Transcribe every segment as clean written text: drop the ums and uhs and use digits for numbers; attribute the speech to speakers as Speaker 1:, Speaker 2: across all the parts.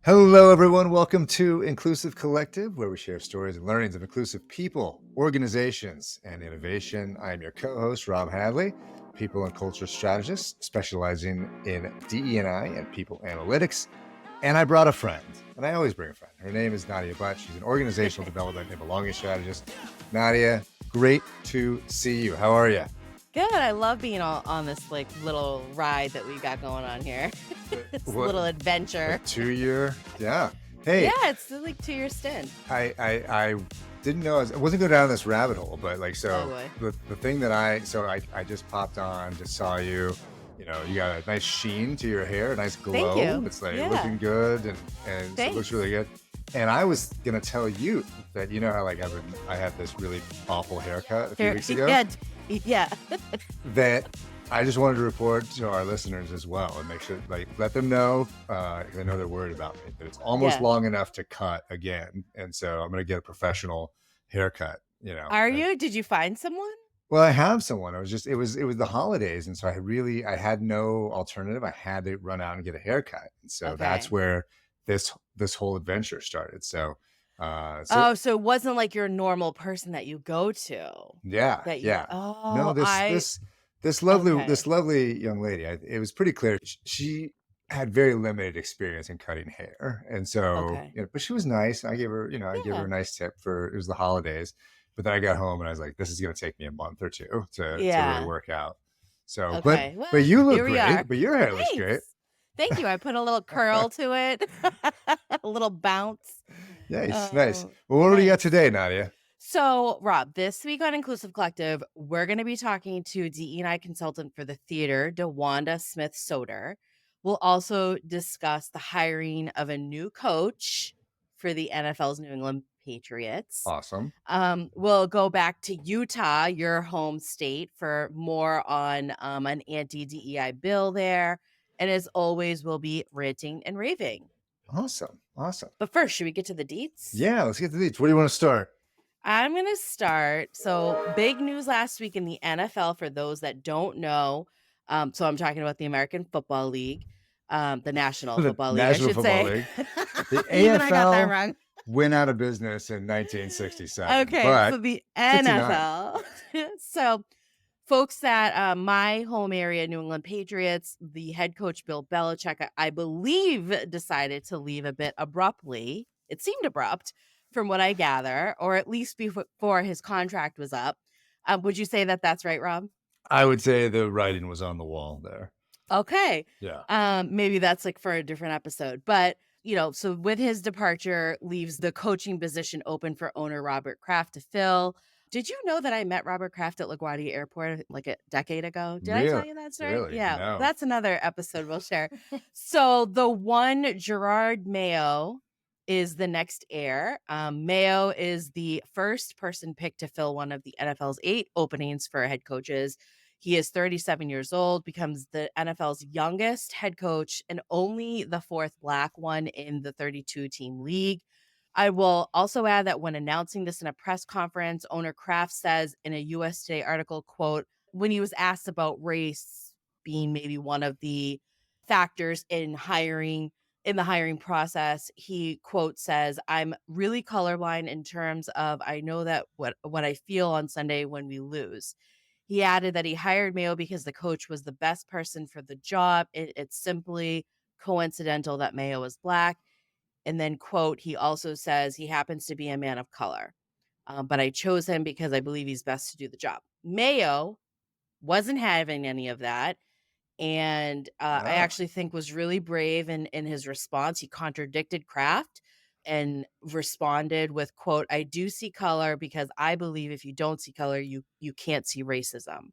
Speaker 1: Hello, everyone. Welcome to Inclusive Collective, where we share stories and learnings of inclusive people, organizations, and innovation. I am your co-host, Rob Hadley, people and culture strategist, specializing in DE&I and people analytics. And I brought a friend, and I always bring a friend. Her name is Nadia, but she's an organizational development and belonging strategist. Nadia, great to see you. How are you?
Speaker 2: Good. I love being on this little ride that we got going on here. This little adventure.
Speaker 1: 2-year, yeah. Hey,
Speaker 2: yeah, it's like 2-year stint.
Speaker 1: I didn't know I wasn't going down this rabbit hole, but the thing that I just popped on, just saw you. You know, you got a nice sheen to your hair, a nice glow.
Speaker 2: Thank you.
Speaker 1: It's looking good, and it looks really good. And I was gonna tell you that how I had this really awful haircut a few weeks ago.
Speaker 2: Yeah.
Speaker 1: That I just wanted to report to our listeners as well and make sure, let them know, because I know they're worried about me, that it's almost long enough to cut again. And so I'm going to get a professional haircut,
Speaker 2: Are you? Did you find someone?
Speaker 1: Well, I have someone. It was the holidays. And so I had no alternative. I had to run out and get a haircut. And so that's where this whole adventure started. So,
Speaker 2: so it wasn't like your normal person that you go to.
Speaker 1: Yeah.
Speaker 2: Oh,
Speaker 1: no, this lovely young lady. It was pretty clear she had very limited experience in cutting hair, and so but she was nice. I gave her, I gave her a nice tip it was the holidays. But then I got home and I was like, this is going to take me a month or two to really work out. So, but you look great. But your hair looks great.
Speaker 2: Thank you. I put a little curl to it, a little bounce.
Speaker 1: Nice. Well, what do we got today, Nadia?
Speaker 2: So, Rob, this week on Inclusive Collective, we're going to be talking to DE&I consultant for the theater, DeWanda Smith Soeder. We'll also discuss the hiring of a new coach for the NFL's New England Patriots.
Speaker 1: Awesome.
Speaker 2: We'll go back to Utah, your home state, for more on an anti-DEI bill there. And as always, we'll be ranting and raving.
Speaker 1: Awesome.
Speaker 2: But first, should we get to the deets?
Speaker 1: Yeah, let's get to the deets. Where do you want to start?
Speaker 2: I'm going to start. So big news last week in the NFL for those that don't know. So I'm talking about the American Football League, the National Football League, I should say.
Speaker 1: The AFL went out of business in 1967.
Speaker 2: Okay, so the NFL. So folks that my home area, New England Patriots, the head coach, Bill Belichick, I believe decided to leave a bit abruptly. It seemed abrupt from what I gather, or at least before his contract was up. Would you say that that's right, Rob?
Speaker 1: I would say the writing was on the wall there.
Speaker 2: Okay.
Speaker 1: Yeah.
Speaker 2: Maybe that's for a different episode. But, so with his departure, leaves the coaching position open for owner Robert Kraft to fill. Did you know that I met Robert Kraft at LaGuardia Airport like a decade ago? Did I tell you that story?
Speaker 1: Really?
Speaker 2: Yeah,
Speaker 1: no.
Speaker 2: That's another episode we'll share. So the one Gerard Mayo is the next heir. Mayo is the first person picked to fill one of the NFL's 8 openings for head coaches. He is 37 years old, becomes the NFL's youngest head coach and only the 4th Black one in the 32-team league. I will also add that when announcing this in a press conference, owner Kraft says in a US Today article, quote, when he was asked about race being maybe one of the factors in the hiring process, he, quote, says, I'm really colorblind in terms of I know that what I feel on Sunday when we lose. He added that he hired Mayo because the coach was the best person for the job. It's simply coincidental that Mayo is Black. And then, quote, he also says he happens to be a man of color. But I chose him because I believe he's best to do the job. Mayo wasn't having any of that. And I actually think was really brave in his response. He contradicted Kraft and responded with, quote, I do see color because I believe if you don't see color, you can't see racism.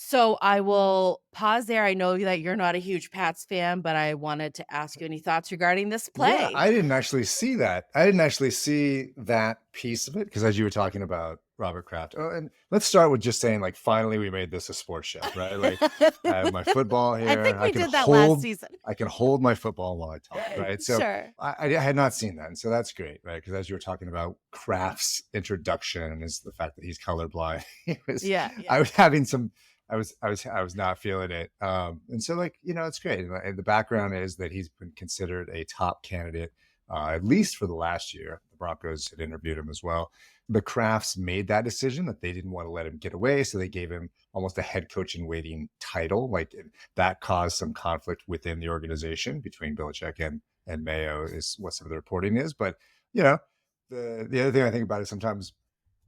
Speaker 2: So I will pause there. I know that you're not a huge Pats fan, but I wanted to ask you any thoughts regarding this play.
Speaker 1: Yeah, I didn't actually see that. I didn't actually see that piece of it because as you were talking about Robert Kraft. Oh, and let's start with just saying, finally we made this a sports show, right? I have my football here.
Speaker 2: I think we did that last season.
Speaker 1: I can hold my football while I talk, right? So
Speaker 2: sure.
Speaker 1: I had not seen that. And so that's great, right? Because as you were talking about Kraft's introduction is the fact that he's colorblind. I was having some I was not feeling it. And so like, it's great. And the background is that he's been considered a top candidate, at least for the last year. The Broncos had interviewed him as well. The Crafts made that decision that they didn't want to let him get away. So they gave him almost a head coach in waiting title. Like that caused some conflict within the organization between Belichick and Mayo is what some of the reporting is. But, you know, the other thing I think about is sometimes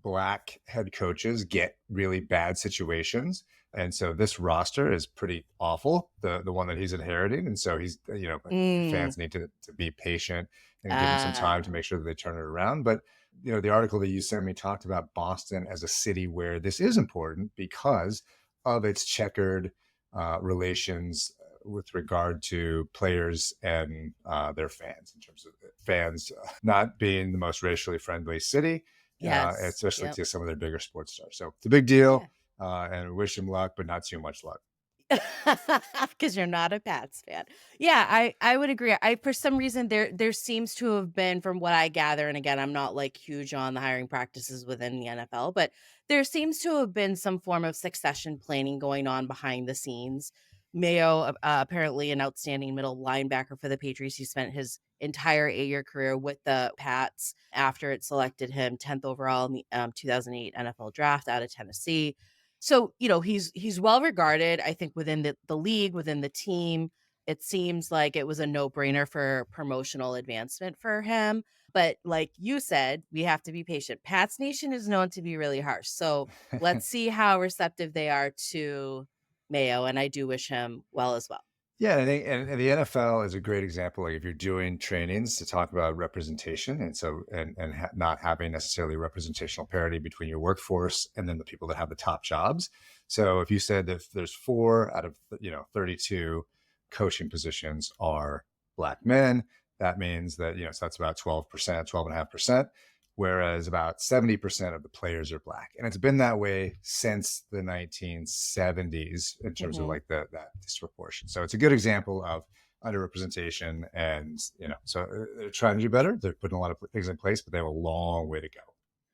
Speaker 1: Black head coaches get really bad situations. And so this roster is pretty awful, the one that he's inheriting. And so he's,
Speaker 2: Mm.
Speaker 1: fans need to be patient and give him some time to
Speaker 2: Ah,
Speaker 1: make sure that they turn it around. But, the article that you sent me talked about Boston as a city where this is important because of its checkered relations with regard to players and their fans, in terms of fans not being the most racially friendly city,
Speaker 2: yes.
Speaker 1: especially
Speaker 2: Yep.
Speaker 1: to some of their bigger sports stars. So it's a big
Speaker 2: Yeah.
Speaker 1: deal, and wish him luck, but not too much luck.
Speaker 2: Because you're not a Pats fan. Yeah, I would agree. I for some reason there seems to have been, from what I gather, and again, I'm not like huge on the hiring practices within the NFL, but there seems to have been some form of succession planning going on behind the scenes. Mayo, apparently an outstanding middle linebacker for the Patriots. He spent his entire 8-year career with the Pats after it selected him 10th overall in the 2008 NFL draft out of Tennessee. So, he's well regarded, I think, within the league, within the team. It seems like it was a no-brainer for promotional advancement for him. But like you said, we have to be patient. Pats Nation is known to be really harsh. So let's see how receptive they are to Mayo. And I do wish him well as well.
Speaker 1: Yeah, I think, and the NFL is a great example. Like if you're doing trainings to talk about representation, and so not having necessarily representational parity between your workforce and then the people that have the top jobs. So if you said that if there's 4 out of 32 coaching positions are Black men, that means that so that's about 12%, 12.5%. Whereas about 70% of the players are Black. And it's been that way since the 1970s in terms of
Speaker 2: Mhm.
Speaker 1: like that disproportion. So it's a good example of underrepresentation. And, so they're trying to do better. They're putting a lot of things in place, but they have a long way to go.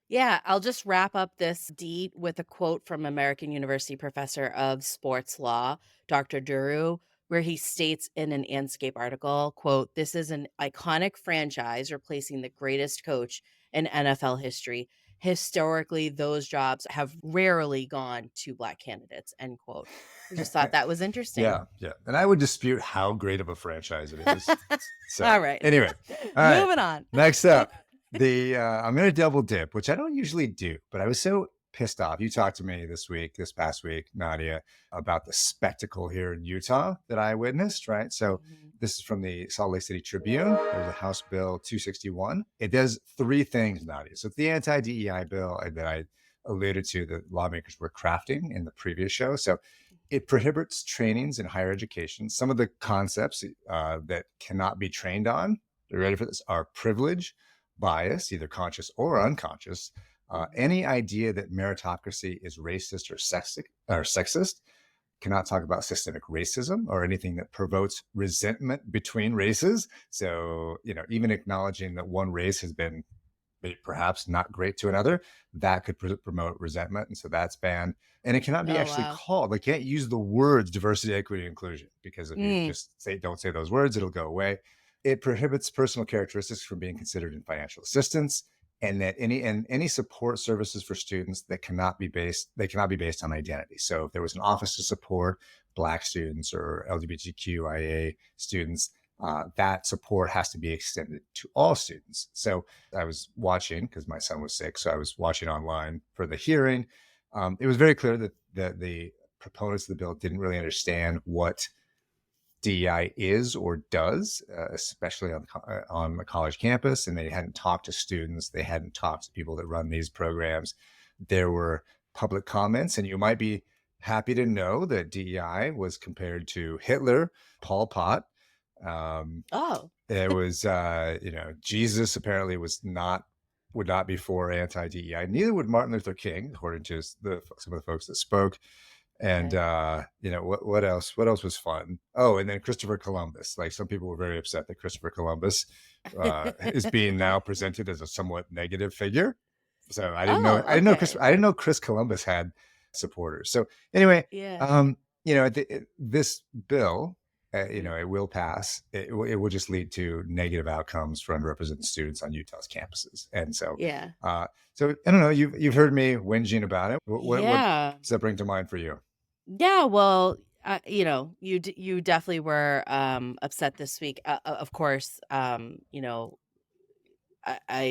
Speaker 2: Yeah, I'll just wrap up this deed with a quote from American University professor of sports law, Dr. Duru, where he states in an Anscape article, quote, "This is an iconic franchise replacing the greatest coach in NFL history. Historically, those jobs have rarely gone to Black candidates," end quote. I just thought that was interesting.
Speaker 1: Yeah, yeah. And I would dispute how great of a franchise it is.
Speaker 2: All
Speaker 1: So
Speaker 2: right.
Speaker 1: anyway, all right.
Speaker 2: Moving on.
Speaker 1: Next up, the I'm gonna double dip, which I don't usually do, but I was so pissed off. You talked to me this past week, Nadia, about the spectacle here in Utah that I witnessed, right? So
Speaker 2: Mhm.
Speaker 1: this is from the Salt Lake City Tribune. There's a House Bill 261. It does 3 things, Nadia. So it's the anti-DEI bill that I alluded to that lawmakers were crafting in the previous show. So it prohibits trainings in higher education. Some of the concepts that cannot be trained on, are you ready for this, are privilege, bias, either conscious or unconscious,
Speaker 2: Mhm.
Speaker 1: any idea that meritocracy is racist or sexist, cannot talk about systemic racism or anything that provokes resentment between races. So, even acknowledging that one race has been perhaps not great to another, that could promote resentment. And so that's banned. And it cannot be
Speaker 2: Oh,
Speaker 1: actually
Speaker 2: wow.
Speaker 1: called, they can't use the words diversity, equity, inclusion, because if you
Speaker 2: Mm.
Speaker 1: just don't say those words, it'll go away. It prohibits personal characteristics from being considered in financial assistance, and that any support services for students they cannot be based on identity. So if there was an office to support Black students or LGBTQIA students, that support has to be extended to all students. So I was watching because my son was sick. So I was watching online for the hearing. It was very clear that the proponents of the bill didn't really understand what DEI is or does, especially on the college campus, and they hadn't talked to students. They hadn't talked to people that run these programs. There were public comments, and you might be happy to know that DEI was compared to Hitler, Pol Pot. Um,
Speaker 2: Oh.
Speaker 1: there was, Jesus apparently would not be for anti-DEI. Neither would Martin Luther King, according to some of the folks that spoke. And
Speaker 2: Okay.
Speaker 1: what else? What else was fun? Oh, and then Christopher Columbus. Like some people were very upset that Christopher Columbus is being now presented as a somewhat negative figure. So I didn't know.
Speaker 2: Oh, okay.
Speaker 1: I didn't know Chris Columbus had supporters. So anyway,
Speaker 2: Yeah.
Speaker 1: this bill, it will pass. It will just lead to negative outcomes for underrepresented students on Utah's campuses. And so,
Speaker 2: Yeah.
Speaker 1: so I don't know. You've heard me whinging about it. What
Speaker 2: Yeah.
Speaker 1: does that bring to mind for you?
Speaker 2: Yeah, well, you definitely were upset this week. Of course, I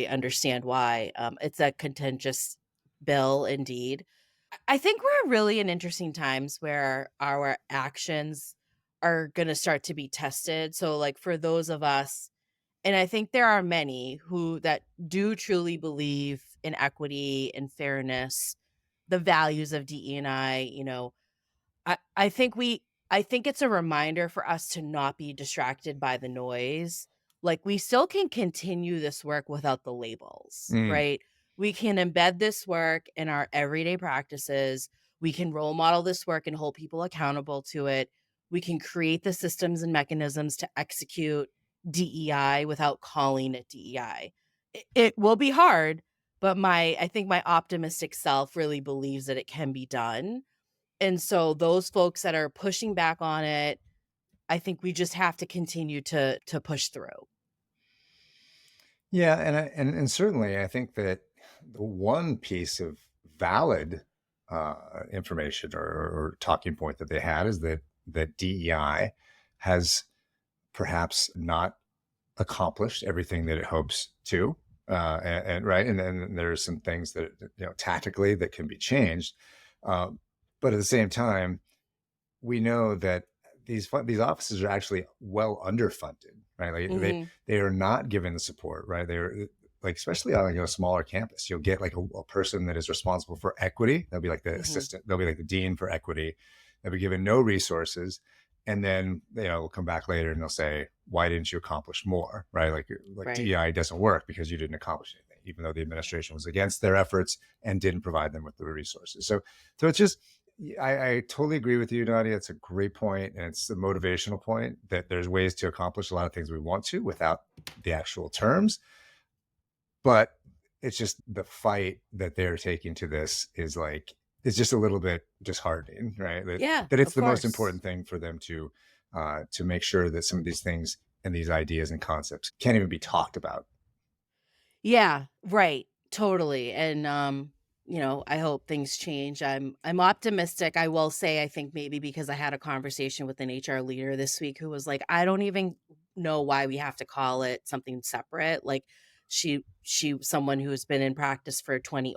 Speaker 2: understand why. It's a contentious bill indeed. I think we're really in interesting times where our actions are going to start to be tested. So like for those of us, and I think there are many who that do truly believe in equity and fairness, the values of DE&I, I think I think it's a reminder for us to not be distracted by the noise. Like, we still can continue this work without the labels,
Speaker 1: Mm,
Speaker 2: right? We can embed this work in our everyday practices. We can role model this work and hold people accountable to it. We can create the systems and mechanisms to execute DEI without calling it DEI. It will be hard, but I think my optimistic self really believes that it can be done, and so those folks that are pushing back on it, I think we just have to continue to push through.
Speaker 1: yeah, and certainly, I think that the one piece of valid information or talking point that they had is that DEI has perhaps not accomplished everything that it hopes to. And right, and then there's some things that tactically that can be changed, uh, but at the same time, we know that these offices are actually well underfunded, right? Like
Speaker 2: Mhm,
Speaker 1: they are not given the support, right? They're like, especially on a smaller campus, you'll get like a person that is responsible for equity. They'll be like the
Speaker 2: mhm,
Speaker 1: assistant. They'll be like the dean for equity. They'll be given no resources, and then we'll come back later and they'll say, "Why didn't you accomplish more?" Right? Like
Speaker 2: right.
Speaker 1: DEI doesn't work because you didn't accomplish anything, even though the administration was against their efforts and didn't provide them with the resources. So it's just I totally agree with you, Nadia. It's a great point, and it's a motivational point that there's ways to accomplish a lot of things we want to without the actual terms. But it's just the fight that they're taking to this is like it's just a little bit disheartening, right? That
Speaker 2: Yeah,
Speaker 1: that it's
Speaker 2: of
Speaker 1: the most
Speaker 2: course.
Speaker 1: important thing for them to make sure that some of these things and these ideas and concepts can't even be talked about.
Speaker 2: Yeah, right. Totally. And I hope things change. I'm optimistic. I will say I think maybe because I had a conversation with an HR leader this week who was like, I don't even know why we have to call it something separate. Like she someone who's been in practice for 20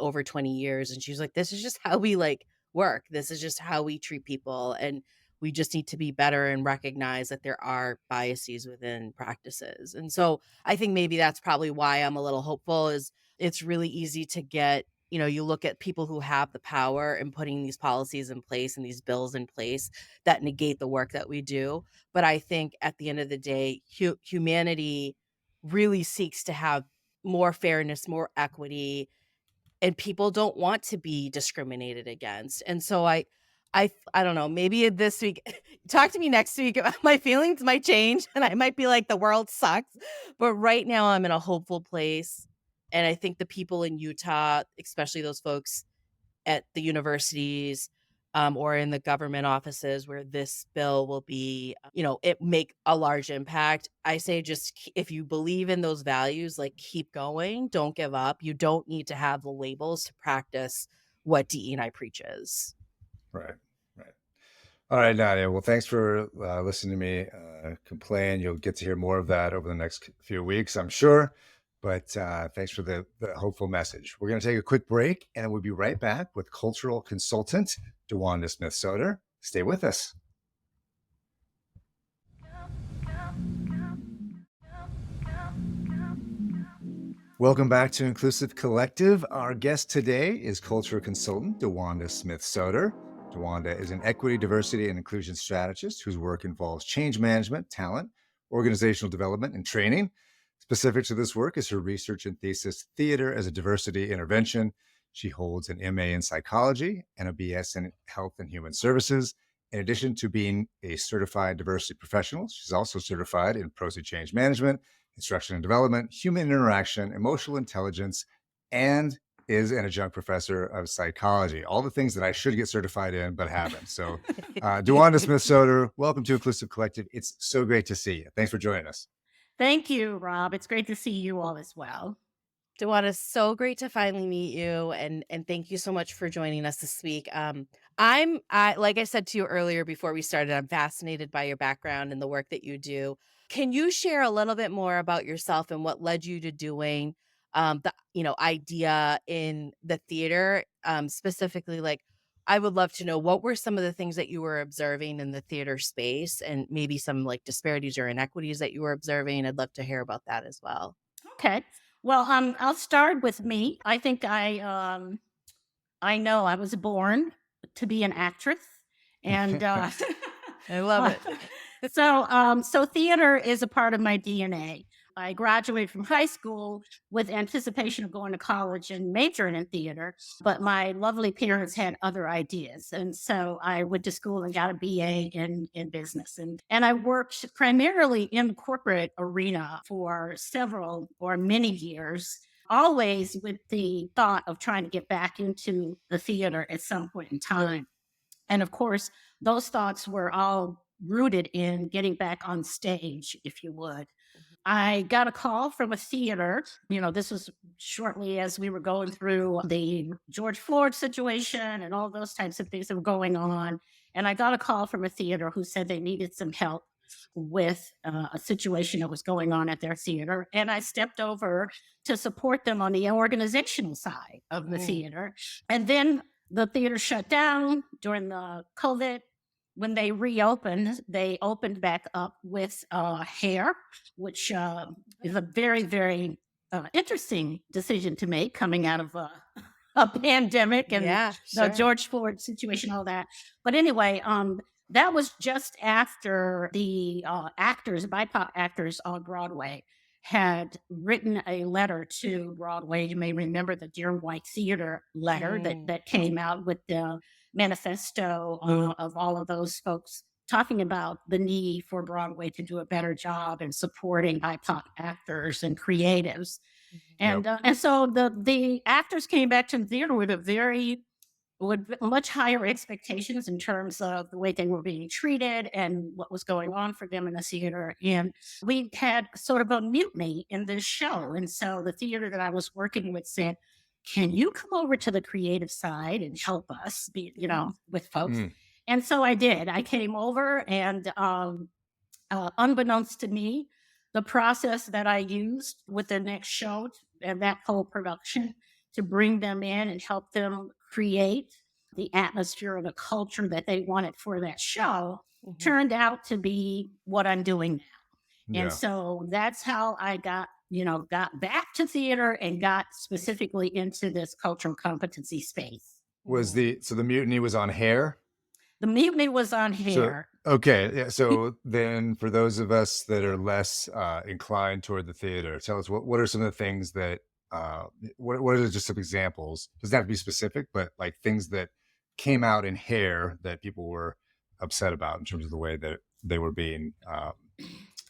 Speaker 2: years, and she's like, this is just how we like work. This is just how we treat people, and we just need to be better and recognize that there are biases within practices. And so I think maybe that's probably why I'm a little hopeful is it's really easy to get, you look at people who have the power and putting these policies in place and these bills in place that negate the work that we do. But I think at the end of the day, humanity really seeks to have more fairness, more equity, and people don't want to be discriminated against. And so I don't know, maybe this week talk to me next week, my feelings might change and I might be like the world sucks, but right now I'm in a hopeful place, and I think the people in Utah, especially those folks at the universities, or in the government offices where this bill will be, it make a large impact. I say just if you believe in those values, like keep going, don't give up. You don't need to have the labels to practice what DE&I preaches.
Speaker 1: Right. Right. All right, Nadia. Well, thanks for listening to me complain. You'll get to hear more of that over the next few weeks, I'm sure. But thanks for the hopeful message. We're going to take a quick break, and we'll be right back with cultural consultant DeWanda Smith Soeder. Stay with us. Welcome back to Inclusive Collective. Our guest today is culture consultant DeWanda Smith Soeder. DeWanda is an equity, diversity, and inclusion strategist whose work involves change management, talent, organizational development, and training. Specific to this work is her research and thesis, Theater as a Diversity Intervention. She holds an MA in psychology and a BS in health and human services. In addition to being a certified diversity professional, she's also certified in PROSI change management, instruction and development, human interaction, emotional intelligence, and is an adjunct professor of psychology. All the things that I should get certified in, but haven't. So, DeWanda Smith Soeder, welcome to Inclusive Collective. It's so great to see you. Thanks for joining us.
Speaker 3: Thank you, Rob. It's great to see you all as well.
Speaker 2: DeWanda, so great to finally meet you, and thank you so much for joining us this week. I like I said to you earlier before we started, I'm fascinated by your background and the work that you do. Can you share a little bit more about yourself and what led you to doing the idea in the theater? Specifically, like I would love to know what were some of the things that you were observing in the theater space, and maybe some like disparities or inequities that you were observing. I'd love to hear about that as well.
Speaker 3: Okay. Well, I'll start with me. I think I know I was born to be an actress, and
Speaker 2: I love it.
Speaker 3: so theater is a part of my DNA. I graduated from high school with anticipation of going to college and majoring in theater, but my lovely parents had other ideas. And so I went to school and got a BA in business. And I worked primarily in the corporate arena for several or many years, always with the thought of trying to get back into the theater at some point in time. And of course, those thoughts were all rooted in getting back on stage, if you would. I got a call from a theater. This was shortly as we were going through the George Floyd situation and all those types of things that were going on. And I got a call from a theater who said they needed some help with a situation that was going on at their theater. And I stepped over to support them on the organizational side of the theater. And then the theater shut down during the COVID. When they reopened, they opened back up with hair, which is a very, very interesting decision to make coming out of a pandemic and the George Floyd situation, all that. But anyway, that was just after the BIPOC actors on Broadway had written a letter to Broadway. You may remember the Dear White Theater letter that came out with the manifesto of all of those folks talking about the need for Broadway to do a better job in supporting BIPOC actors and creatives. And so the actors came back to the theater with much higher expectations in terms of the way they were being treated and what was going on for them in the theater. And we had sort of a mutiny in this show. And so the theater that I was working with said, can you come over to the creative side and help us with folks? And so I did. I came over, and unbeknownst to me, the process that I used with the next show and that whole production to bring them in and help them create the atmosphere or the culture that they wanted for that show turned out to be what I'm doing now.
Speaker 1: Yeah.
Speaker 3: And so that's how I got back to theater and got specifically into this cultural competency space.
Speaker 1: So the mutiny was on hair?
Speaker 3: The mutiny was on hair.
Speaker 1: Okay. Yeah. So then for those of us that are less inclined toward the theater, tell us what are some of the things that, what are just some examples? Doesn't have to be specific, but like things that came out in hair that people were upset about in terms of the way that they were being.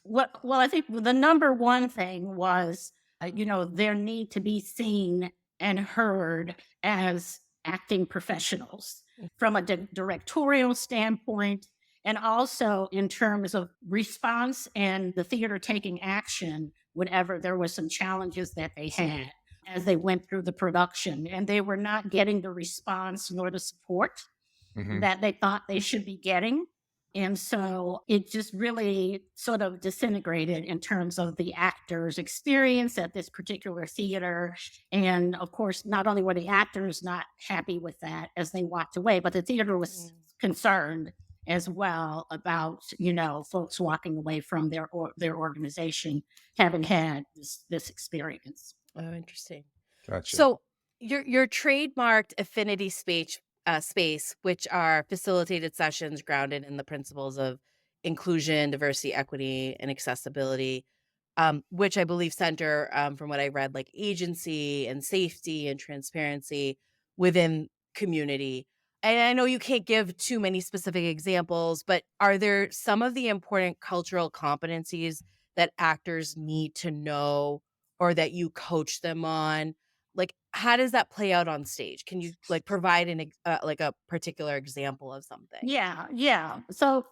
Speaker 3: Well, I think the number one thing was, their need to be seen and heard as acting professionals from a directorial standpoint, and also in terms of response and the theater taking action whenever there were some challenges that they had as they went through the production. And they were not getting the response nor the support that they thought they should be getting. And so it just really sort of disintegrated in terms of the actors' experience at this particular theater. And of course, not only were the actors not happy with that as they walked away, but the theater was concerned as well about, folks walking away from their organization having had this experience.
Speaker 2: Oh, interesting.
Speaker 1: Gotcha.
Speaker 2: So your trademarked affinity space, which are facilitated sessions grounded in the principles of inclusion, diversity, equity, and accessibility, which I believe center, from what I read, like agency and safety and transparency within community. And I know you can't give too many specific examples, but are there some of the important cultural competencies that actors need to know or that you coach them on? like, how does that play out on stage? Can you like provide like a particular example of something?
Speaker 3: Yeah. So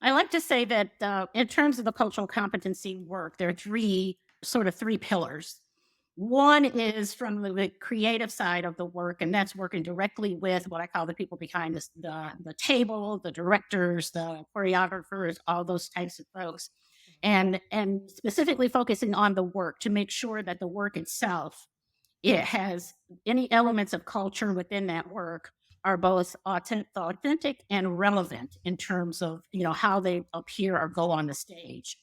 Speaker 3: I like to say that in terms of the cultural competency work, there are three pillars. One is from the creative side of the work, and that's working directly with what I call the people behind the table, the directors, the choreographers, all those types of folks, and specifically focusing on the work to make sure that the work itself, it has any elements of culture within that work are both authentic and relevant in terms of how they appear or go on the stage.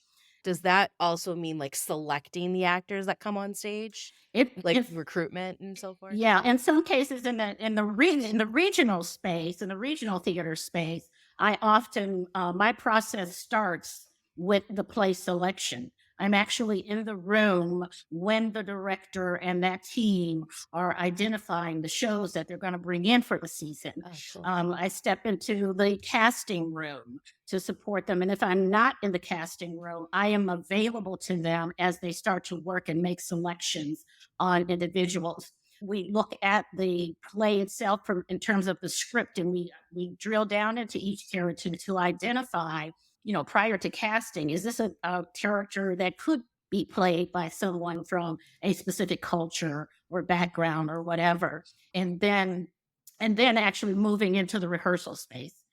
Speaker 2: Does that also mean like selecting the actors that come on stage?
Speaker 3: It,
Speaker 2: Like
Speaker 3: it
Speaker 2: recruitment and so forth?
Speaker 3: Yeah, in some cases in the regional space, in the regional theater space, I often my process starts with the play selection. I'm actually in the room when the director and that team are identifying the shows that they're going to bring in for the season.
Speaker 2: Oh, cool.
Speaker 3: I step into the casting room to support them. And if I'm not in the casting room, I am available to them as they start to work and make selections on individuals. We look at the play itself in terms of the script, and we drill down into each character to identify, prior to casting, is this a character that could be played by someone from a specific culture or background or whatever, and then actually moving into the rehearsal space.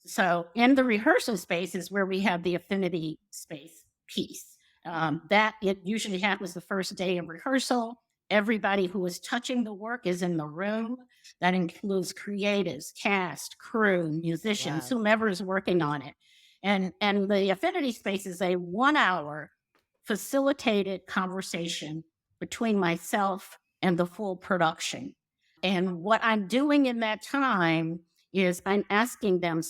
Speaker 3: So in the rehearsal space is where we have the affinity space piece. That it usually happens the first day of rehearsal. Everybody who is touching the work is in the room. That includes creatives, cast, crew, musicians,
Speaker 2: Wow.
Speaker 3: whomever is working on it. And the affinity space is a 1 hour facilitated conversation between myself and the full production. And what I'm doing in that time is I'm asking them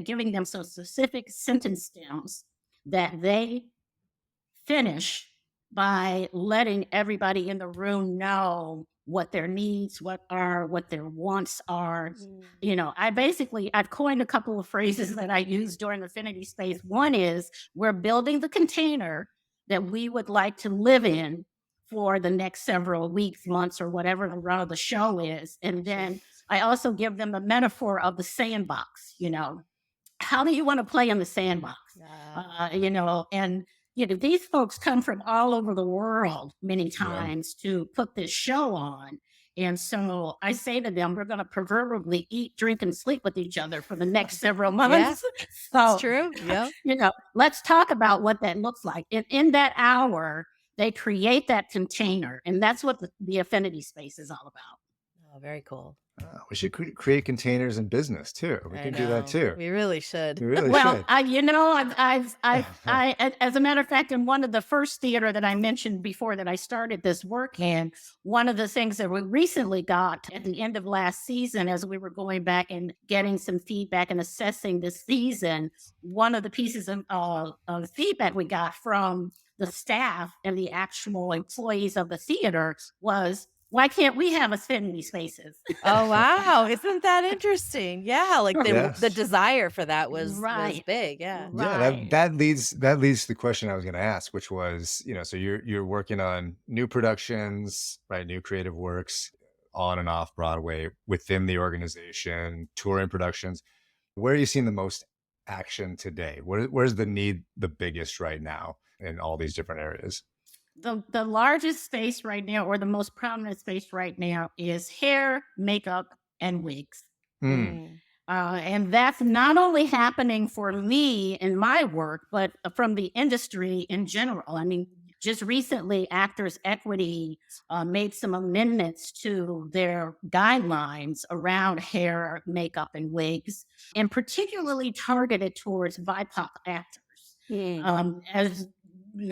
Speaker 3: giving them some specific sentence stems that they finish by letting everybody in the room know what their needs, what their wants are. I've coined a couple of phrases that I use during Affinity Space. One is, we're building the container that we would like to live in for the next several weeks, months, or whatever the run of the show is. And then I also give them the metaphor of the sandbox. How do you want to play in the sandbox? And these folks come from all over the world many times to put this show on. And so I say to them, we're going to proverbially eat, drink, and sleep with each other for the next several months. So,
Speaker 2: It's true. Yeah.
Speaker 3: Let's talk about what that looks like. And in that hour, they create that container. And that's what the affinity space is all about.
Speaker 2: Oh, very cool.
Speaker 1: We should create containers in business too. We can do that too.
Speaker 2: We really should.
Speaker 1: We really
Speaker 3: Well,
Speaker 1: should.
Speaker 3: as a matter of fact, in one of the first theater that I mentioned before that I started this work in, one of the things that we recently got at the end of last season, as we were going back and getting some feedback and assessing the season, one of the pieces of feedback we got from the staff and the actual employees of the theater was, why can't we have affinity spaces?
Speaker 2: Oh, wow. Isn't that interesting? Yeah. Like the desire for that was big. Yeah.
Speaker 1: Yeah, that leads to the question I was going to ask, which was, so you're working on new productions, right? New creative works on and off Broadway within the organization, touring productions. Where are you seeing the most action today? Where's the need the biggest right now in all these different areas?
Speaker 3: The largest space right now, or the most prominent space right now, is hair, makeup, and wigs. And that's not only happening for me in my work, but from the industry in general. I mean, just recently, Actors Equity made some amendments to their guidelines around hair, makeup, and wigs, and particularly targeted towards BIPOC actors. As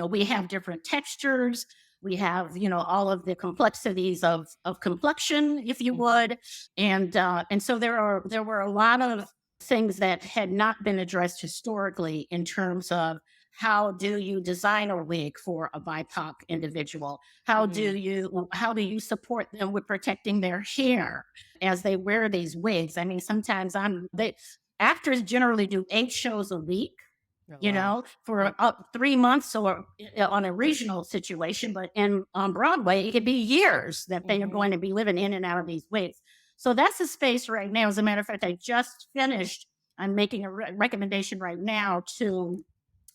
Speaker 3: we have different textures. We have, all of the complexities of complexion, if you would. And so there were a lot of things that had not been addressed historically in terms of how do you design a wig for a BIPOC individual? How do you support them with protecting their hair as they wear these wigs? I mean, sometimes actors generally do 8 shows a week.
Speaker 2: Oh,
Speaker 3: you
Speaker 2: wow.
Speaker 3: know, for up 3 months or on a regional situation, but on Broadway, it could be years that they are
Speaker 2: Mhm.
Speaker 3: going to be living in and out of these wigs. So that's a space right now. As a matter of fact, I just finished. I'm making a recommendation right now to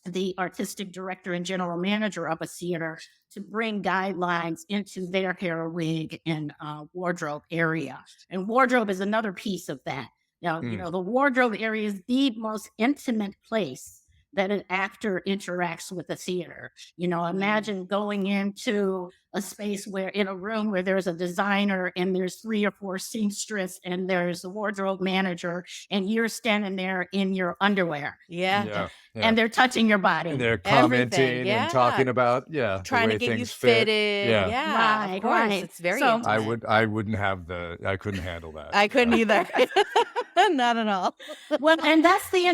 Speaker 3: the artistic director and general manager of a theater to bring guidelines into their hair, wig, and wardrobe area. And wardrobe is another piece of that. Now,
Speaker 1: Mm.
Speaker 3: the wardrobe area is the most intimate place that an actor interacts with the theater. Imagine going into a space where in a room where there's a designer and there's 3 or 4 seamstress and there's a wardrobe manager and you're standing there in your underwear.
Speaker 2: Yeah.
Speaker 1: Yeah.
Speaker 3: And they're touching your body.
Speaker 1: And they're
Speaker 2: Everything,
Speaker 1: commenting and talking about the
Speaker 2: trying to
Speaker 1: way
Speaker 2: get you
Speaker 1: things fit.
Speaker 2: fitted.
Speaker 1: Yeah.
Speaker 2: Yeah,
Speaker 3: Right,
Speaker 2: of course.
Speaker 3: right.
Speaker 2: It's very
Speaker 3: So-
Speaker 2: intimate.
Speaker 1: I wouldn't have I couldn't handle that.
Speaker 2: I couldn't
Speaker 1: Yeah.
Speaker 2: either. Not at all.
Speaker 3: Well, and that's the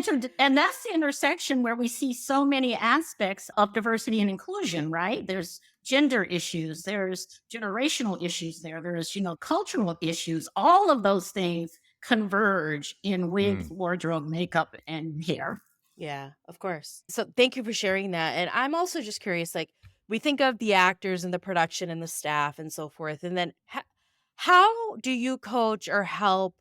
Speaker 3: intersection where we see so many aspects of diversity and inclusion, right? There's gender issues, there's generational issues there's, cultural issues. All of those things converge in wigs, wardrobe, makeup, and hair.
Speaker 2: Yeah, of course. So thank you for sharing that. And I'm also just curious, like, we think of the actors and the production and the staff and so forth. And then how do you coach or help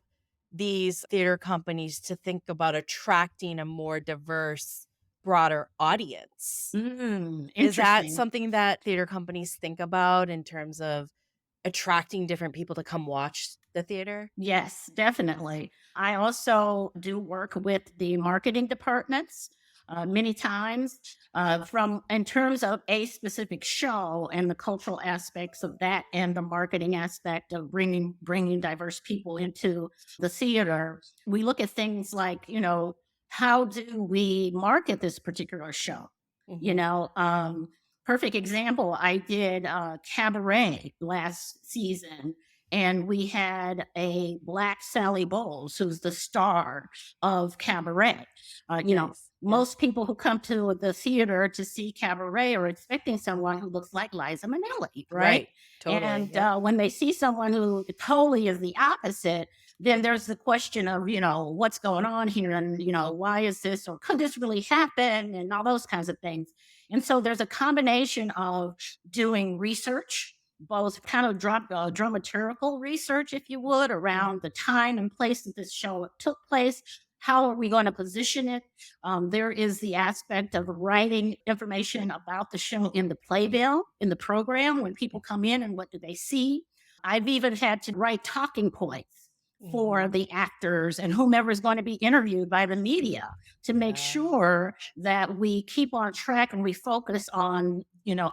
Speaker 2: these theater companies to think about attracting a more diverse, broader audience? Is that
Speaker 3: Interesting.
Speaker 2: something that theater companies think about in terms of attracting different people to come watch the theater?
Speaker 3: Yes, definitely. I also do work with the marketing departments many times from in terms of a specific show and the cultural aspects of that and the marketing aspect of bringing diverse people into the theater. We look at things like, how do we market this particular show? Perfect example, I did Cabaret last season, and we had a Black Sally Bowles, who's the star of Cabaret.
Speaker 2: Nice.
Speaker 3: Most people who come to the theater to see Cabaret are expecting someone who looks like Liza Minnelli, right?
Speaker 2: Totally.
Speaker 3: And
Speaker 2: yeah.
Speaker 3: when they see someone who totally is the opposite, then there's the question of, what's going on here? And, why is this? Or could this really happen? And all those kinds of things. And so there's a combination of doing research, both kind of dramaturgical research, if you would, around the time and place that this show took place. How are we going to position it? There is the aspect of writing information about the show in the playbill, in the program, when people come in and what do they see. I've even had to write talking points for the actors and whomever is going to be interviewed by the media to make sure that we keep on track and we focus on,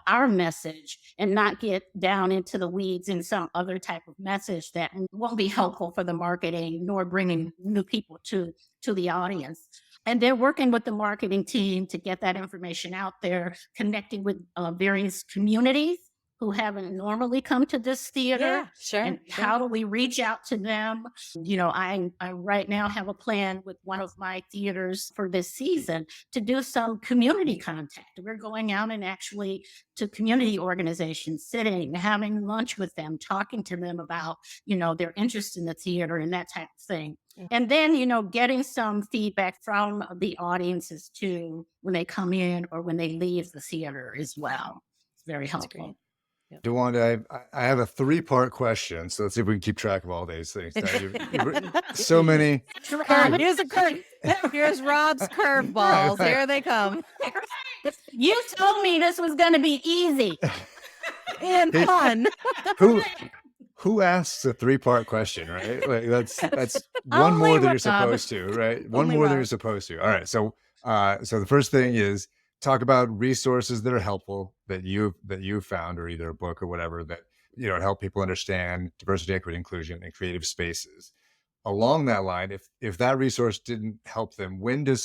Speaker 3: our message and not get down into the weeds in some other type of message that won't be helpful for the marketing nor bringing new people to the audience. And they're working with the marketing team to get that information out there, connecting with various communities who haven't normally come to this theater.
Speaker 2: Yeah, sure.
Speaker 3: And how do we reach out to them? I right now have a plan with one of my theaters for this season to do some community contact. We're going out and actually to community organizations, sitting, having lunch with them, talking to them about, their interest in the theater and that type of thing. And then, getting some feedback from the audiences too, when they come in or when they leave the theater as well. It's very helpful.
Speaker 1: DeWanda, I have a 3-part question, so let's see if we can keep track of all these things. So many.
Speaker 2: Here's Rob's curveballs.
Speaker 1: Right.
Speaker 2: Here they come.
Speaker 3: You told me this was going to be easy
Speaker 2: and fun.
Speaker 1: Who asks a 3-part question, right? Like that's one
Speaker 3: Only
Speaker 1: more than you're
Speaker 3: Rob.
Speaker 1: supposed to, right? One
Speaker 2: Only
Speaker 1: more than
Speaker 2: Rob.
Speaker 1: you're supposed to. All right. So the first thing is talk about resources that are helpful that you found, or either a book or whatever that help people understand diversity, equity, inclusion, and creative spaces. Along that line, if that resource didn't help them, when do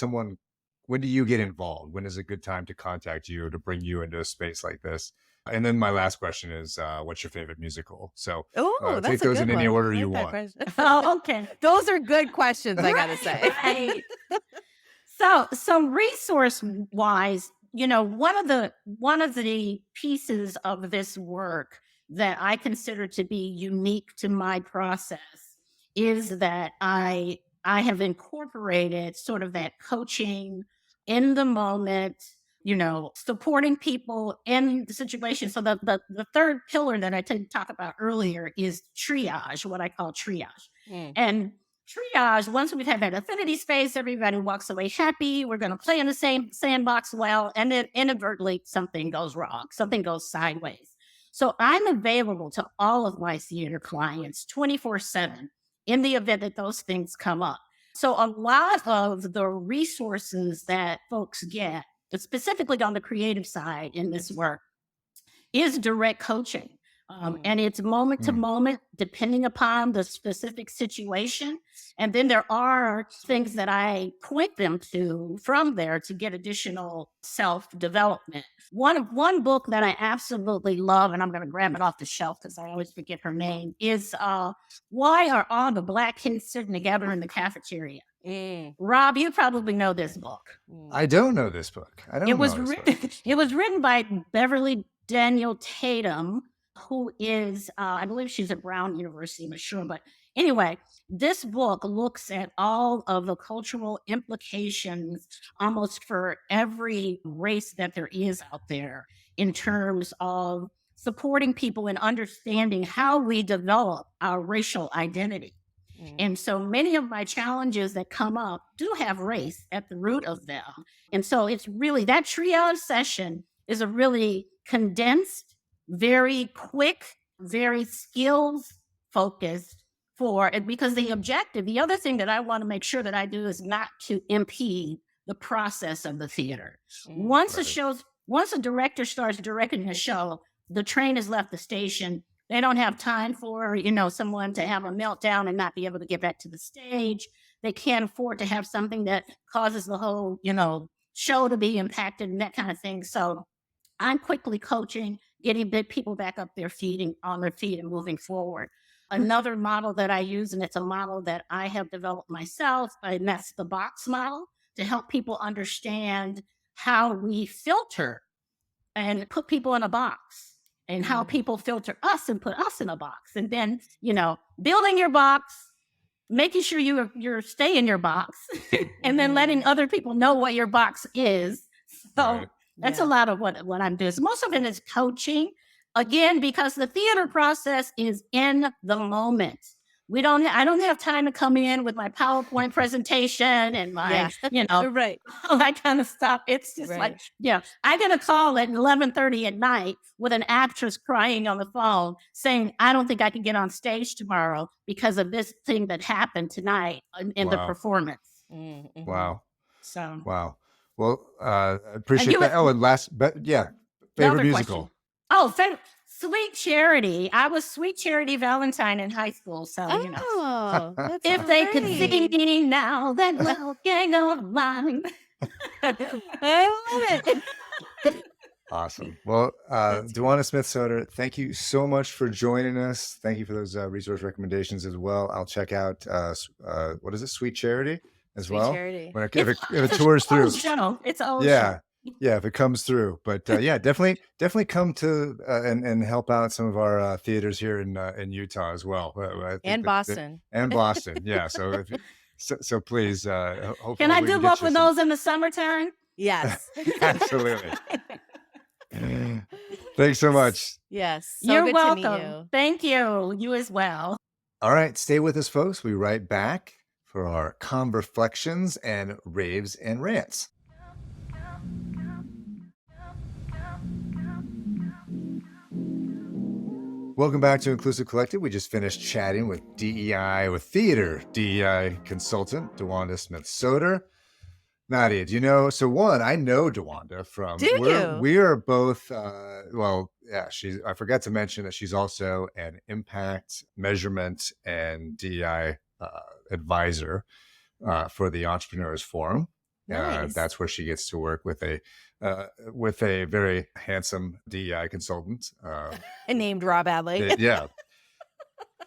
Speaker 1: you get involved? When is a good time to contact you to bring you into a space like this? And then my last question is, what's your favorite musical? So
Speaker 2: Oh,
Speaker 1: take those in any order you want.
Speaker 3: Oh, okay.
Speaker 2: Those are good questions, I gotta say.
Speaker 3: Right. So resource wise, one of the pieces of this work that I consider to be unique to my process is that I have incorporated sort of that coaching in the moment, supporting people in the situation. So the third pillar that I talk about earlier is triage, what I call triage. And triage, once we've had that affinity space, everybody walks away happy. We're going to play in the same sandbox well, and then inadvertently something goes wrong, something goes sideways. So I'm available to all of my theater clients 24/7 in the event that those things come up. So a lot of the resources that folks get, specifically on the creative side in this work, is direct coaching. And it's moment to moment, depending upon the specific situation. And then there are things that I point them to from there to get additional self-development. One book that I absolutely love, and I'm going to grab it off the shelf because I always forget her name, is Why Are All the Black Kids Sitting Together in the Cafeteria? Rob, you probably know this book.
Speaker 1: I don't know this book.
Speaker 3: It was written by Beverly Daniel Tatum, who is, I believe she's at Brown University, I'm not sure. But anyway, this book looks at all of the cultural implications almost for every race that there is out there in terms of supporting people and understanding how we develop our racial identity. And so many of my challenges that come up do have race at the root of them. And so it's really, that triage session is a really condensed, very quick, very skills focused because the objective, the other thing that I want to make sure that I do is not to impede the process of the theater. Once a director starts directing a show, the train has left the station. They don't have time for, someone to have a meltdown and not be able to get back to the stage. They can't afford to have something that causes the whole, show to be impacted and that kind of thing. So I'm quickly coaching, getting people back up on their feet and moving forward. Another model that I use, and it's a model that I have developed myself, and that's the box model, to help people understand how we filter and put people in a box, and how people filter us and put us in a box. And then, building your box, making sure you're stay in your box, and then letting other people know what your box is. So that's a lot of what I'm doing. So most of it is coaching. Again, because the theater process is in the moment. I don't have time to come in with my PowerPoint presentation and my,
Speaker 2: right.
Speaker 3: all that kind of stuff. It's just like, I get a call at 11:30 at night with an actress crying on the phone saying, I don't think I can get on stage tomorrow because of this thing that happened tonight in the performance.
Speaker 1: Wow.
Speaker 3: So,
Speaker 1: wow. Well, I appreciate that. Favorite musical.
Speaker 3: Question. Sweet Charity. I was Sweet Charity Valentine in high school. So,
Speaker 2: that's
Speaker 3: if they could see me now, that little gang of mine.
Speaker 2: I love it.
Speaker 1: Awesome. Well, DeWanda Smith Soeder, thank you so much for joining us. Thank you for those resource recommendations as well. I'll check out, what is it? Sweet Charity as
Speaker 2: Sweet
Speaker 1: well.
Speaker 2: Charity.
Speaker 1: If it tours through.
Speaker 3: It's old show.
Speaker 1: Yeah, if it comes through. But definitely come to and help out some of our theaters here in Utah as well.
Speaker 2: And Boston.
Speaker 1: And Boston. Yeah. So so please. Hopefully
Speaker 3: can I do both of those in the summertime?
Speaker 2: Yes.
Speaker 1: Absolutely. Thanks so much.
Speaker 2: Yes.
Speaker 3: You're
Speaker 2: good
Speaker 3: welcome.
Speaker 2: to meet you.
Speaker 3: Thank you. You as well.
Speaker 1: All right. Stay with us, folks. We'll be right back for our converflections and raves and rants. Welcome back to Inclusive Collective. We just finished chatting with theater DEI consultant, DeWanda Smith Soeder. Nadia, do you know? So one, I know DeWanda from. We are both. I forgot to mention that she's also an impact measurement and DEI advisor for the Entrepreneurs Forum.
Speaker 2: Nice.
Speaker 1: That's where she gets to work with a very handsome DEI consultant
Speaker 2: named Rob Hadley.
Speaker 1: Yeah,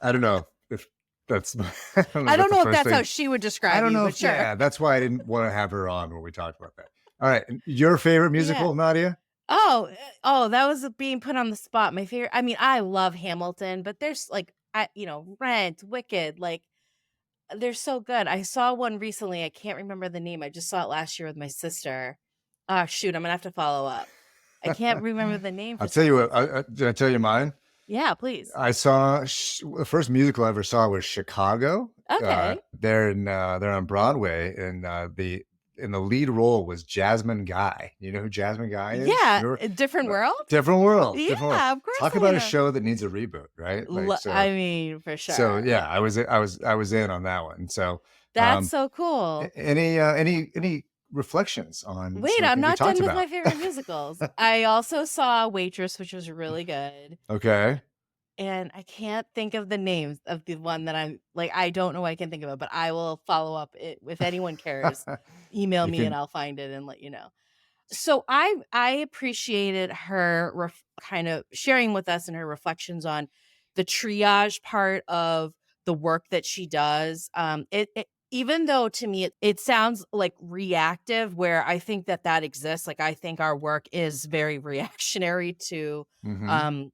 Speaker 1: I don't know if that's.
Speaker 2: I don't know if that's how she would describe.
Speaker 1: I don't know.
Speaker 2: But sure.
Speaker 1: Yeah, that's why I didn't want to have her on when we talked about that. All right, your favorite musical, Nadia?
Speaker 2: Oh, that was being put on the spot. My favorite. I mean, I love Hamilton, but there's Rent, Wicked, They're so good. I saw one recently. I can't remember the name. I just saw it last year with my sister. Shoot, I'm gonna have to follow up. I can't remember the name
Speaker 1: I'll
Speaker 2: for
Speaker 1: tell
Speaker 2: some
Speaker 1: you what.
Speaker 2: reason.
Speaker 1: Did I tell you mine?
Speaker 2: Yeah, please.
Speaker 1: I saw the first musical I ever saw was Chicago.
Speaker 2: Okay.
Speaker 1: They're on Broadway, and the lead role was Jasmine Guy. You know who Jasmine Guy is?
Speaker 2: Yeah,
Speaker 1: Remember?
Speaker 2: a different world.
Speaker 1: Different world.
Speaker 2: Yeah,
Speaker 1: Different world.
Speaker 2: of course
Speaker 1: Talk
Speaker 2: I
Speaker 1: about a
Speaker 2: know.
Speaker 1: show that needs a reboot, right? Like
Speaker 2: I mean, for
Speaker 1: so
Speaker 2: sure.
Speaker 1: yeah, I was in on that one. So
Speaker 2: That's so cool.
Speaker 1: any reflections on
Speaker 2: Wait,
Speaker 1: some of the
Speaker 2: I'm
Speaker 1: things we
Speaker 2: not
Speaker 1: talked
Speaker 2: done with
Speaker 1: about?
Speaker 2: my favorite musicals. I also saw Waitress, which was really good.
Speaker 1: Okay.
Speaker 2: And I can't think of the names of the one that I'm like, I don't know why I can think of it, but I will follow up it if anyone cares. Email
Speaker 1: You
Speaker 2: me and
Speaker 1: can.
Speaker 2: I'll find it and let you know. So I appreciated her kind of sharing with us and her reflections on the triage part of the work that she does. It even though to me it sounds like reactive, where I think that exists. Like I think our work is very reactionary to
Speaker 1: Mm-hmm.
Speaker 2: um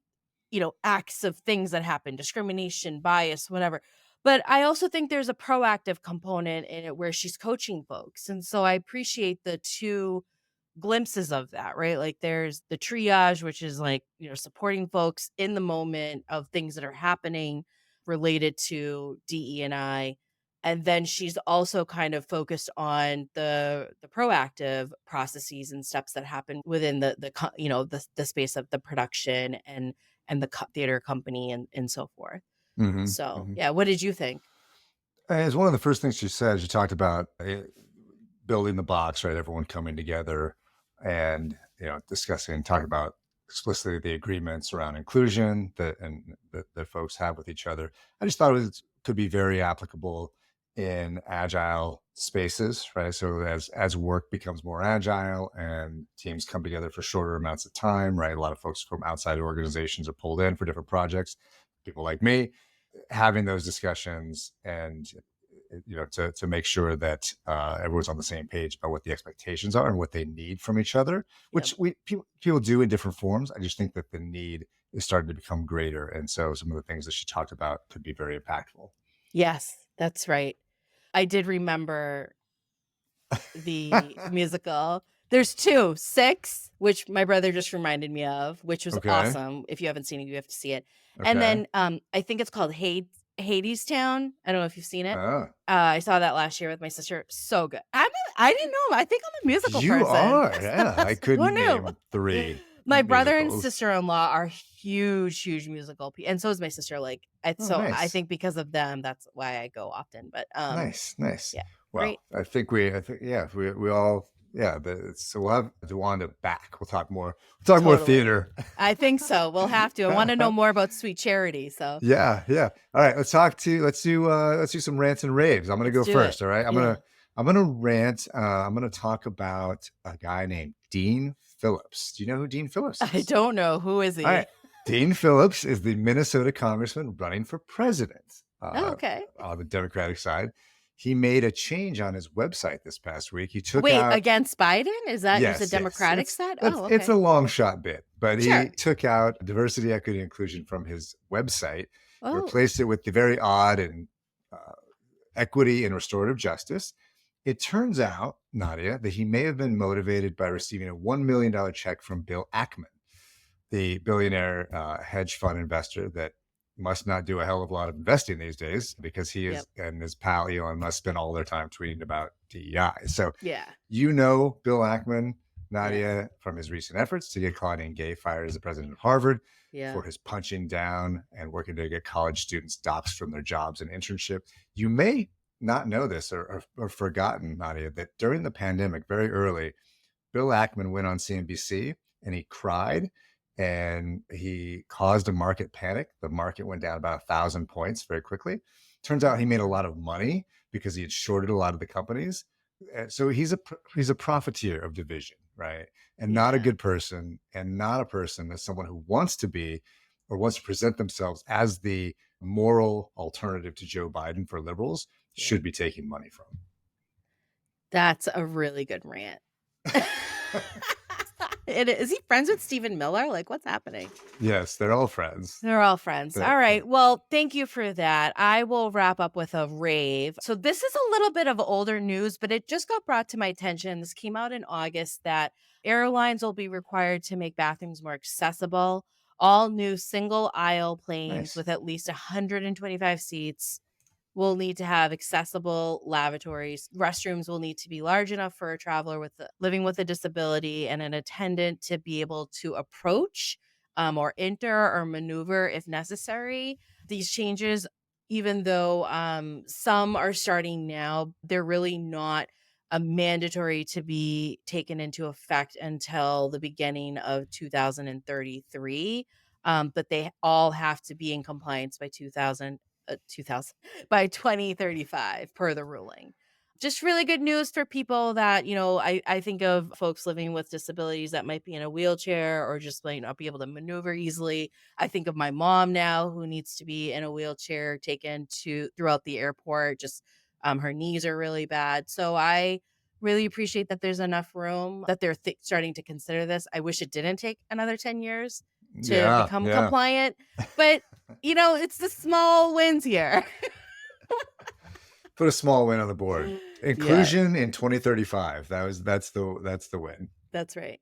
Speaker 2: acts of things that happen, discrimination, bias, whatever. But I also think there's a proactive component in it where she's coaching folks. And so I appreciate the two glimpses of that, right? Like there's the triage, which is like, supporting folks in the moment of things that are happening related to DE and I. And then she's also kind of focused on the proactive processes and steps that happen within the space of the production and the theater company and so forth.
Speaker 1: Mm-hmm.
Speaker 2: So
Speaker 1: Mm-hmm.
Speaker 2: yeah, what did you think?
Speaker 1: As one of the first things she said, she talked about building the box, right? Everyone coming together and discussing and talking about explicitly the agreements around inclusion that folks have with each other. I just thought could be very applicable in agile spaces, right? So as work becomes more agile and teams come together for shorter amounts of time, right? A lot of folks from outside organizations are pulled in for different projects. People like me having those discussions and to make sure that everyone's on the same page about what the expectations are and what they need from each other,
Speaker 2: Yep.
Speaker 1: which people do in different forms. I just think that the need is starting to become greater, and so some of the things that she talked about could be very impactful.
Speaker 2: Yes, that's right. I did remember the musical. There's two, Six, which my brother just reminded me of, which was
Speaker 1: Okay.
Speaker 2: awesome. If you haven't seen it, you have to see it. And
Speaker 1: Okay.
Speaker 2: then I think it's called Hades Town. I don't know if you've seen it.
Speaker 1: Oh,
Speaker 2: I saw that last year with my sister. So good. I didn't know. I think I'm a musical
Speaker 1: you
Speaker 2: person.
Speaker 1: are. Yeah, I
Speaker 2: Who
Speaker 1: couldn't
Speaker 2: knew?
Speaker 1: name 3
Speaker 2: My brother and
Speaker 1: musicals.
Speaker 2: sister-in-law are huge musical people, and so is my sister. Like,
Speaker 1: Oh,
Speaker 2: so I
Speaker 1: nice.
Speaker 2: think because of them, that's why I go often. But
Speaker 1: Nice.
Speaker 2: yeah,
Speaker 1: Well,
Speaker 2: great.
Speaker 1: I think, yeah, we all, yeah. So we'll have DeWanda back. We'll talk more. We'll talk more
Speaker 2: Totally.
Speaker 1: theater.
Speaker 2: I think so. We'll have to. I want to know more about Sweet Charity. So
Speaker 1: Yeah. All right. Let's do some rants and raves. I'm gonna
Speaker 2: let's
Speaker 1: go
Speaker 2: do it.
Speaker 1: first. All right.
Speaker 2: Yeah.
Speaker 1: I'm gonna rant. I'm gonna talk about a guy named Dean Phillips. Do you know who Dean Phillips
Speaker 2: I
Speaker 1: is?
Speaker 2: don't know. Who is he?
Speaker 1: All right. Dean Phillips is the Minnesota congressman running for president
Speaker 2: Oh, okay.
Speaker 1: on the Democratic side. He made a change on his website this past week. He took
Speaker 2: Wait,
Speaker 1: out
Speaker 2: against Biden? Is that
Speaker 1: yes,
Speaker 2: the Democratic side? Oh,
Speaker 1: it's
Speaker 2: okay.
Speaker 1: a long shot bit, but he
Speaker 2: Sure.
Speaker 1: took out diversity, equity, inclusion from his website,
Speaker 2: Oh,
Speaker 1: replaced it with the very odd and equity and restorative justice. It turns out, Nadia, that he may have been motivated by receiving a $1 million check from Bill Ackman, the billionaire hedge fund investor that must not do a hell of a lot of investing these days because he is and his pal Elon Musk spend all their time tweeting about DEI. So
Speaker 2: yeah.
Speaker 1: Bill Ackman, Nadia, from his recent efforts to get Claudine Gay fired as the president of Harvard,
Speaker 2: Yeah.
Speaker 1: for his punching down and working to get college students doxxed from their jobs and internship. You may not know this or forgotten, Nadia, that during the pandemic, very early, Bill Ackman went on CNBC and he cried and he caused a market panic. The market went down about 1,000 points very quickly. Turns out he made a lot of money because he had shorted a lot of the companies. So he's a profiteer of division, right? And not a good person, and not a person that's someone who wants to be or wants to present themselves as the moral alternative to Joe Biden for liberals should be taking money from.
Speaker 2: That's a really good rant. Is he friends with Stephen Miller? Like, what's happening?
Speaker 1: Yes, they're all friends.
Speaker 2: They're all friends.
Speaker 1: But-
Speaker 2: All right. Well, thank you for that. I will wrap up with a rave. So this is a little bit of older news, but it just got brought to my attention. This came out in August that airlines will be required to make bathrooms more accessible. All new single aisle planes
Speaker 1: Nice.
Speaker 2: with at least 125 seats will need to have accessible lavatories. Restrooms will need to be large enough for a traveler living with a disability and an attendant to be able to approach or enter or maneuver if necessary. These changes, even though some are starting now, they're really not mandatory to be taken into effect until the beginning of 2033. But they all have to be in compliance by 2000 by 2035 per the ruling. Just really good news for people that, I think of folks living with disabilities that might be in a wheelchair or just might not be able to maneuver easily. I think of my mom now who needs to be in a wheelchair taken throughout the airport. Just her knees are really bad. So I really appreciate that there's enough room that they're starting to consider this. I wish it didn't take another 10 years to become compliant, but it's the small wins here.
Speaker 1: Put a small win on the board. Inclusion in 2035. That's the win.
Speaker 2: That's right.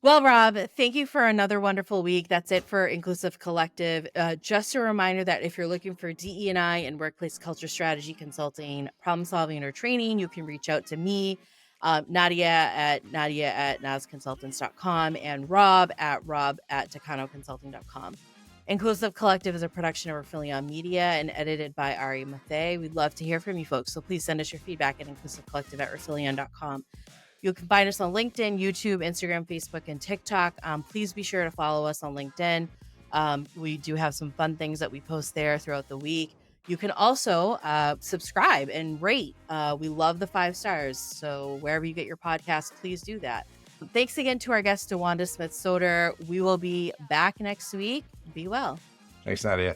Speaker 2: Well, Rob, thank you for another wonderful week. That's it for Inclusive Collective. Just a reminder that if you're looking for DE&I and workplace culture strategy consulting, problem solving, or training, you can reach out to me, Nadia at nasconsultants.com, and Rob at takanoconsulting.com. Inclusive Collective is a production of Rifelion Media and edited by Ari Mathay. We'd love to hear from you folks, so please send us your feedback at inclusivecollective@rifelion.com. You can find us on LinkedIn, YouTube, Instagram, Facebook, and TikTok. Please be sure to follow us on LinkedIn. We do have some fun things that we post there throughout the week. You can also subscribe and rate. We love the 5 stars, so wherever you get your podcasts, please do that. Thanks again to our guest, DeWanda Smith Soeder. We will be back next week. Be well.
Speaker 1: Thanks, Nadia.